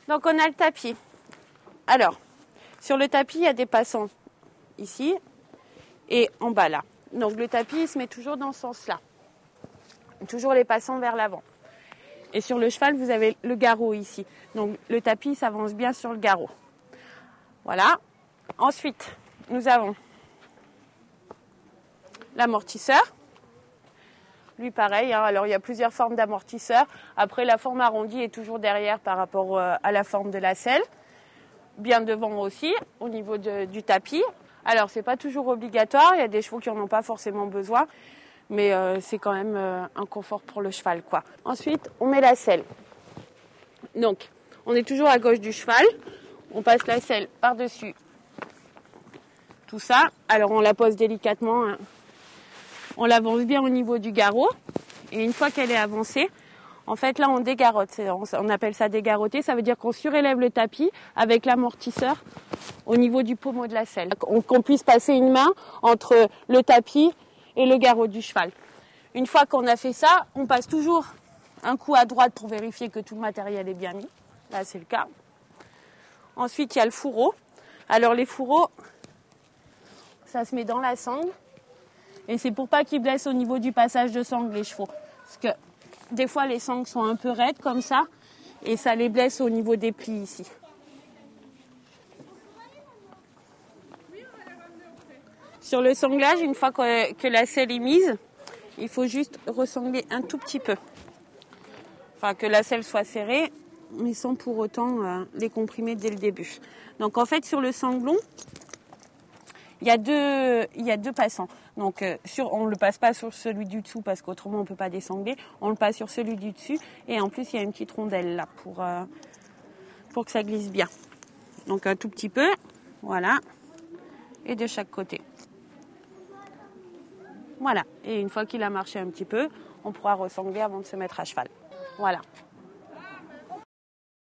Donc on a le tapis. Alors, sur le tapis, il y a des passants ici et en bas là. Donc le tapis, il se met toujours dans ce sens-là. Toujours les passants vers l'avant. Et sur le cheval, vous avez le garrot ici. Donc le tapis s'avance bien sur le garrot. Voilà. Ensuite, nous avons l'amortisseur. Lui, pareil. Alors, il y a plusieurs formes d'amortisseur. Après, la forme arrondie est toujours derrière par rapport à la forme de la selle. Bien devant aussi, au niveau du tapis. Alors, c'est pas toujours obligatoire. Il y a des chevaux qui n'en ont pas forcément besoin. Mais c'est quand même un confort pour le cheval, quoi. Ensuite, on met la selle. Donc, on est toujours à gauche du cheval. On passe la selle par-dessus tout ça. Alors, on la pose délicatement, hein. On l'avance bien au niveau du garrot. Et une fois qu'elle est avancée, en fait, là, on dégarotte. On appelle ça dégaroter. Ça veut dire qu'on surélève le tapis avec l'amortisseur au niveau du pommeau de la selle. Qu'on puisse passer une main entre le tapis et le garrot du cheval. Une fois qu'on a fait ça, on passe toujours un coup à droite pour vérifier que tout le matériel est bien mis. Là, c'est le cas. Ensuite, il y a le fourreau. Alors, les fourreaux, ça se met dans la sangle. Et c'est pour pas qu'ils blessent au niveau du passage de sangle, les chevaux. Parce que des fois, les sangles sont un peu raides comme ça. Et ça les blesse au niveau des plis ici. Sur le sanglage, une fois que la selle est mise, il faut juste ressangler un tout petit peu. Enfin, que la selle soit serrée, mais sans pour autant les comprimer dès le début. Donc en fait, sur le sanglon, il y a deux passants. Donc on ne le passe pas sur celui du dessous parce qu'autrement on ne peut pas désangler. On le passe sur celui du dessus. Et en plus, il y a une petite rondelle là pour que ça glisse bien. Donc un tout petit peu, voilà. Et de chaque côté. Voilà. Et une fois qu'il a marché un petit peu, on pourra ressangler avant de se mettre à cheval. Voilà.